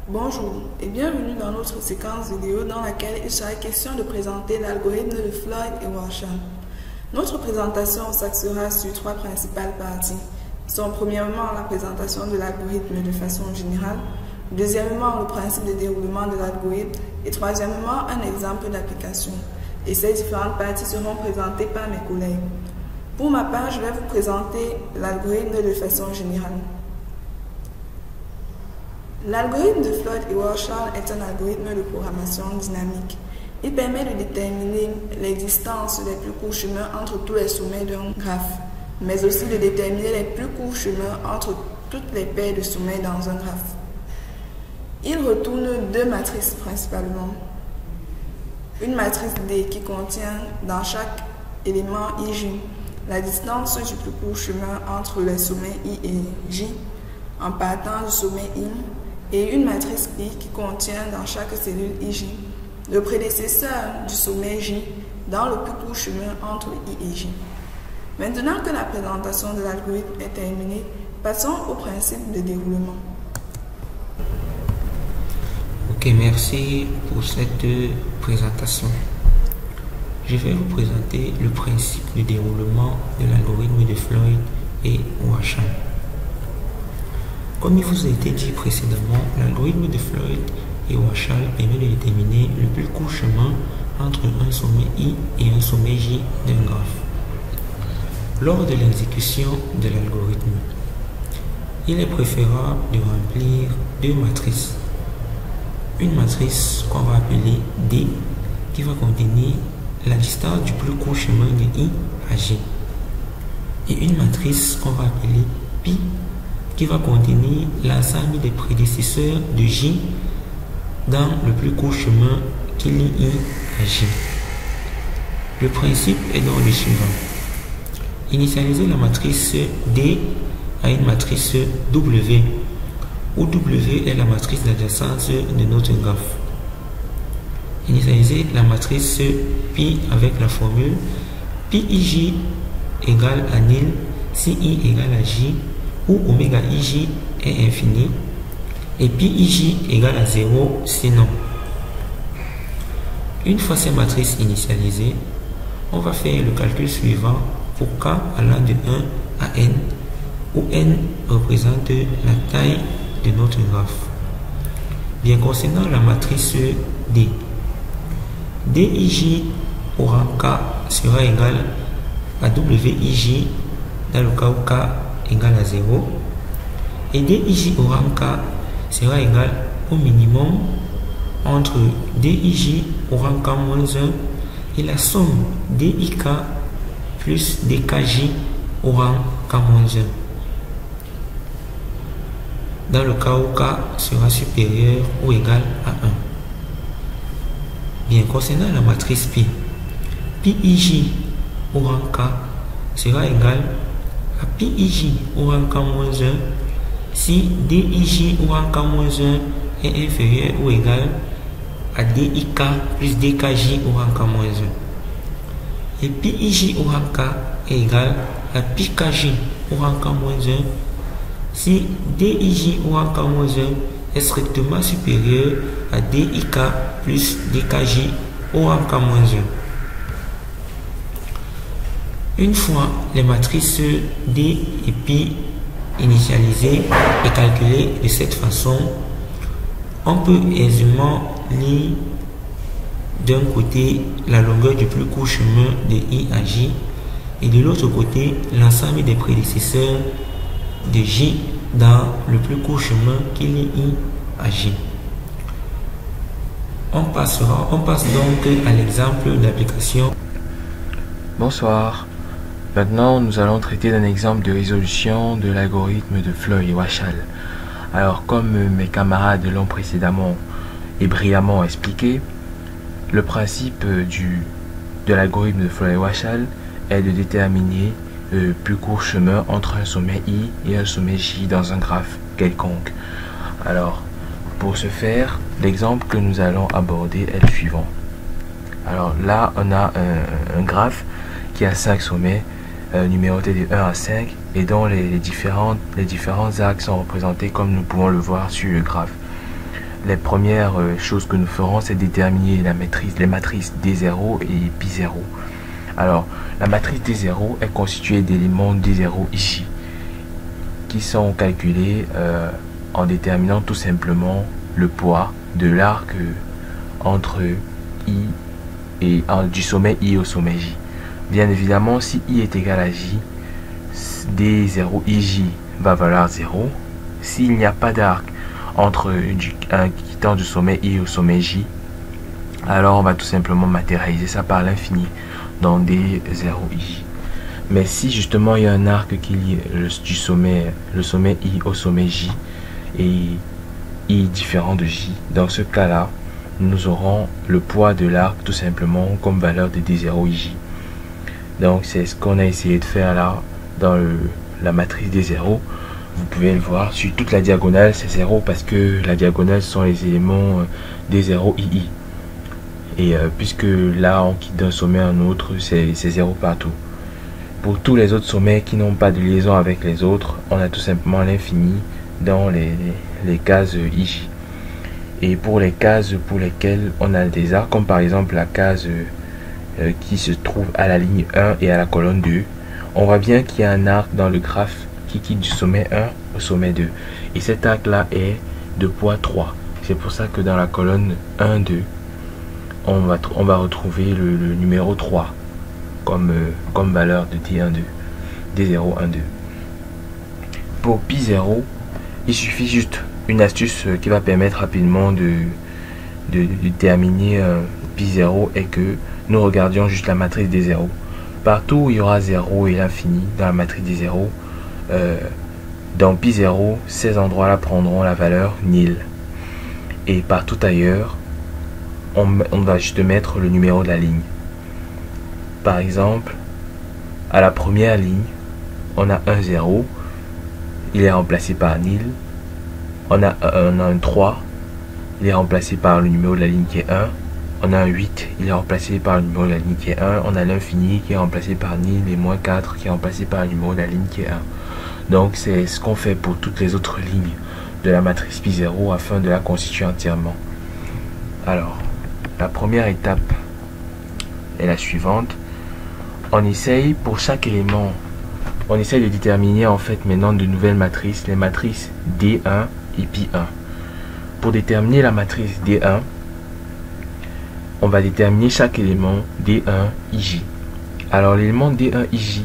Bonjour et bienvenue dans notre séquence vidéo dans laquelle il sera question de présenter l'algorithme de Floyd et Warshall. Notre présentation s'axera sur trois principales parties. Sont premièrement la présentation de l'algorithme de façon générale, deuxièmement le principe de déroulement de l'algorithme et troisièmement un exemple d'application. Et ces différentes parties seront présentées par mes collègues. Pour ma part, je vais vous présenter l'algorithme de façon générale. L'algorithme de Floyd et Warshall est un algorithme de programmation dynamique. Il permet de déterminer l'existence des plus courts chemins entre tous les sommets d'un graphe, mais aussi de déterminer les plus courts chemins entre toutes les paires de sommets dans un graphe. Il retourne deux matrices principalement. Une matrice D qui contient dans chaque élément IJ la distance du plus court chemin entre les sommets I et J en partant du sommet I, et une matrice Pi qui contient dans chaque cellule IJ le prédécesseur du sommet J dans le plus court chemin entre I et J. Maintenant que la présentation de l'algorithme est terminée, passons au principe de déroulement. Ok, merci pour cette présentation. Je vais vous présenter le principe de déroulement de l'algorithme de Floyd et Warshall. Comme il vous a été dit précédemment, l'algorithme de Floyd et Warshall permet de déterminer le plus court chemin entre un sommet I et un sommet J d'un graphe. Lors de l'exécution de l'algorithme, il est préférable de remplir deux matrices. Une matrice qu'on va appeler D, qui va contenir la distance du plus court chemin de I à J. Et une matrice qu'on va appeler Pi, qui va contenir l'ensemble des prédécesseurs de J dans le plus court chemin qui lie I à J. Le principe est donc le suivant. Initialiser la matrice D à une matrice W, où W est la matrice d'adjacence de notre graphe. Initialiser la matrice Pi avec la formule Pi_ij égale à nil si I égale à J, où oméga ij est infini et Pi_ij égale à 0 sinon. Une fois ces matrices initialisées, on va faire le calcul suivant pour k allant de 1 à n, où n représente la taille de notre graphe. Bien, concernant la matrice D, Dij au rang k sera égal à Wij dans le cas où k égale à 0, et Dij au rang k sera égal au minimum entre Dij au rang k-1 et la somme Dik plus Dkj au rang k-1, dans le cas où k sera supérieur ou égal à 1. Bien, concernant la matrice Pi, Pi_ij au rang k sera égal à Pi_ij au rang k-1 si Dij au rang k-1 est inférieur ou égal à Dik plus Dkj au rang k-1. Et Pi_ij au rang k est égal à Pkj au rang k-1 si Dij au rang k-1 est strictement supérieur à Dik plus Dkj au rang k-1. Une fois les matrices D et Pi initialisées et calculées de cette façon, on peut aisément lire d'un côté la longueur du plus court chemin de I à J et de l'autre côté l'ensemble des prédécesseurs de J dans le plus court chemin qui lie I à J. On passe donc à l'exemple d'application. Bonsoir. Maintenant, nous allons traiter d'un exemple de résolution de l'algorithme de Floyd et Warshall. Alors, comme mes camarades l'ont précédemment et brillamment expliqué, le principe de l'algorithme de Floyd et Warshall est de déterminer le plus court chemin entre un sommet I et un sommet J dans un graphe quelconque. Alors, pour ce faire, l'exemple que nous allons aborder est le suivant. Alors là, on a un graphe qui a 5 sommets numérotés de 1 à 5 et dont les différents axes sont représentés comme nous pouvons le voir sur le graphe. les premières choses que nous ferons, c'est déterminer les matrices D0 et Pi0. Alors, la matrice D0 est constituée d'éléments D0 ici, qui sont calculés en déterminant tout simplement le poids de l'arc entre I et du sommet I au sommet J. Bien évidemment, si I est égal à J, D0 IJ va valoir 0. S'il n'y a pas d'arc entre quittant du sommet I au sommet J, alors on va tout simplement matérialiser ça par l'infini dans D0 IJ. Mais si justement il y a un arc qui lie le sommet I au sommet J et I différent de J, dans ce cas-là, nous aurons le poids de l'arc tout simplement comme valeur de D0 IJ. Donc c'est ce qu'on a essayé de faire là dans la matrice D0. Vous pouvez le voir, sur toute la diagonale c'est 0 parce que la diagonale sont les éléments D0 II. Et puisque là on quitte d'un sommet à un autre, c'est 0 partout. Pour tous les autres sommets qui n'ont pas de liaison avec les autres, on a tout simplement l'infini dans les cases IJ. Et pour les cases pour lesquelles on a des arcs, comme par exemple la case qui se trouve à la ligne 1 et à la colonne 2, on voit bien qu'il y a un arc dans le graphe qui quitte du sommet 1 au sommet 2. Et cet arc là est de poids 3. C'est pour ça que dans la colonne 1, 2, on va retrouver le numéro 3 comme valeur de D0, 1, 2. Pour Pi0, il suffit juste une astuce qui va permettre rapidement de déterminer Pi0 et que nous regardions juste la matrice D0. Partout où il y aura 0 et l'infini dans la matrice D0, dans Pi0, ces endroits-là prendront la valeur nil. Et partout ailleurs, on va juste mettre le numéro de la ligne. Par exemple, à la première ligne, on a un 0, il est remplacé par nil. On a un 3, il est remplacé par le numéro de la ligne qui est 1. On a un 8, il est remplacé par le numéro de la ligne qui est 1. On a l'infini qui est remplacé par nil et moins 4 qui est remplacé par le numéro de la ligne qui est 1. Donc c'est ce qu'on fait pour toutes les autres lignes de la matrice Pi0 afin de la constituer entièrement. Alors, la première étape est la suivante. On essaye pour chaque élément, on essaye de déterminer en fait maintenant de nouvelles matrices, les matrices D1 et Pi1. Pour déterminer la matrice D1, on va déterminer chaque élément D1 IJ. Alors l'élément D1 IJ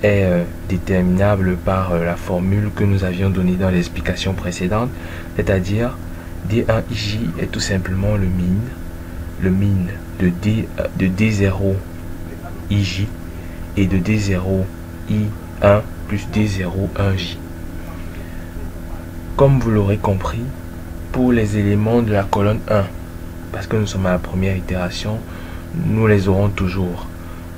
est déterminable par la formule que nous avions donnée dans l'explication précédente, c'est-à-dire D1 IJ est tout simplement le min de D0 IJ et de D0 I1 plus D0 1J. Comme vous l'aurez compris, pour les éléments de la colonne 1, parce que nous sommes à la première itération, nous les aurons toujours.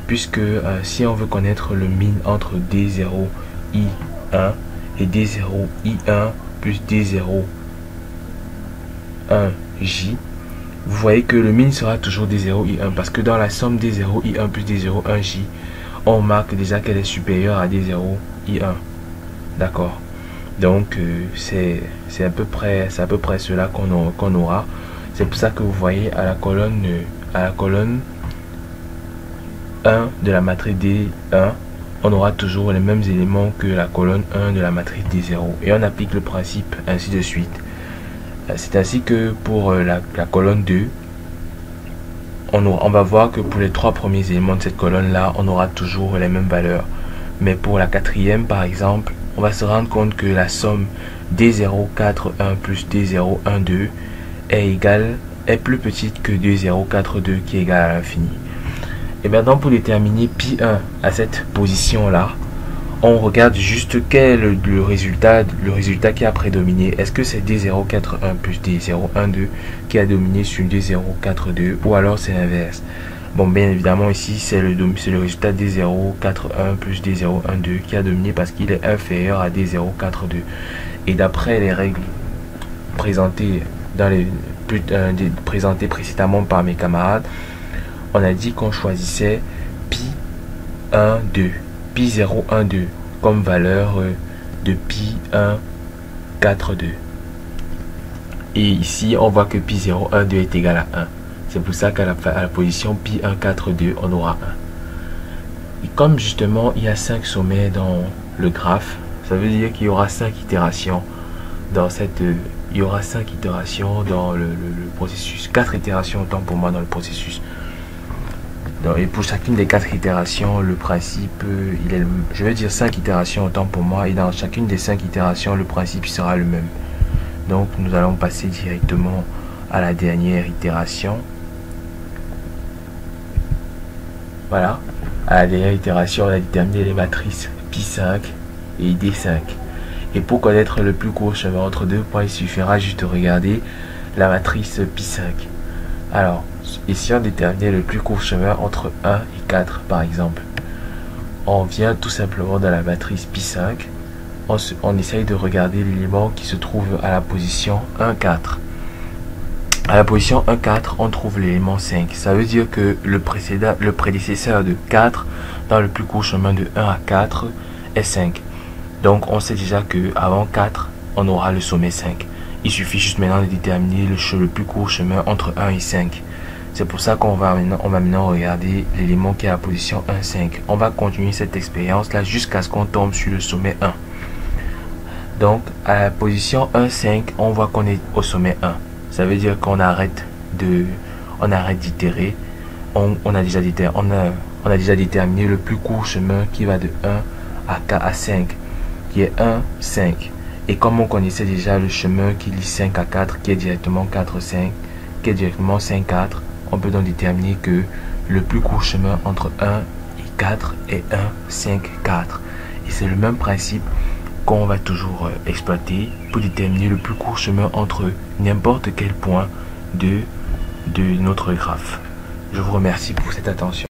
Puisque si on veut connaître le min entre D0 I1 et D0 I1 plus D0 1J, vous voyez que le min sera toujours D0 I1 parce que dans la somme D0 I1 plus D0 1J, on marque déjà qu'elle est supérieure à D0 I1. D'accord. Donc c'est à peu près cela qu'on aura. C'est pour ça que vous voyez à la colonne 1 de la matrice D1, on aura toujours les mêmes éléments que la colonne 1 de la matrice D0. Et on applique le principe ainsi de suite. C'est ainsi que pour la colonne 2, on va voir que pour les 3 premiers éléments de cette colonne-là, on aura toujours les mêmes valeurs. Mais pour la quatrième, par exemple, on va se rendre compte que la somme D041 plus D012 est plus petite que D042 qui est égal à l'infini. Et maintenant, pour déterminer Pi1 à cette position-là, on regarde juste quel est le résultat qui a prédominé. Est-ce que c'est D041 plus D012 qui a dominé sur D042 ou alors c'est l'inverse? Bon, bien évidemment, ici, c'est le résultat D041 plus D012 qui a dominé parce qu'il est inférieur à D042. Et d'après les règles présentées présentées précédemment par mes camarades, on a dit qu'on choisissait Pi12, Pi012 comme valeur de Pi142. Et ici, on voit que pi 0, 1, 2 est égal à 1. C'est pour ça qu'à la position pi 1, 4, 2, on aura 1. Et comme justement, il y a 5 sommets dans le graphe, ça veut dire qu'il y aura 5 itérations dans cette... il y aura 5 itérations dans le processus. 4 itérations autant pour moi dans le processus. Donc, et pour chacune des 4 itérations, le principe, il est je vais dire 5 itérations autant pour moi. Et dans chacune des 5 itérations, le principe sera le même. Donc nous allons passer directement à la dernière itération. Voilà. À la dernière itération, on a déterminé les matrices pi5 et d5. Et pour connaître le plus court chemin entre deux points, il suffira juste de regarder la matrice pi5. Alors, ici on détermine le plus court chemin entre 1 et 4 par exemple. On vient tout simplement dans la matrice pi5. On essaye de regarder l'élément qui se trouve à la position 1, 4. À la position 1, 4, on trouve l'élément 5. Ça veut dire que le prédécesseur de 4 dans le plus court chemin de 1 à 4 est 5. Donc on sait déjà que avant 4, on aura le sommet 5. Il suffit juste maintenant de déterminer le plus court chemin entre 1 et 5. C'est pour ça qu'on va maintenant regarder l'élément qui est à la position 1, 5. On va continuer cette expérience là jusqu'à ce qu'on tombe sur le sommet 1. Donc, à la position 1, 5, on voit qu'on est au sommet 1. Ça veut dire qu'on arrête d'itérer. On a déjà déterminé le plus court chemin qui va de 1 à 5, qui est 1, 5. Et comme on connaissait déjà le chemin qui lie 5 à 4, qui est directement 4, 5, qui est directement 5, 4, on peut donc déterminer que le plus court chemin entre 1 et 4 est 1, 5, 4. Et c'est le même principe qu'on va toujours exploiter pour déterminer le plus court chemin entre n'importe quel point de notre graphe. Je vous remercie pour cette attention.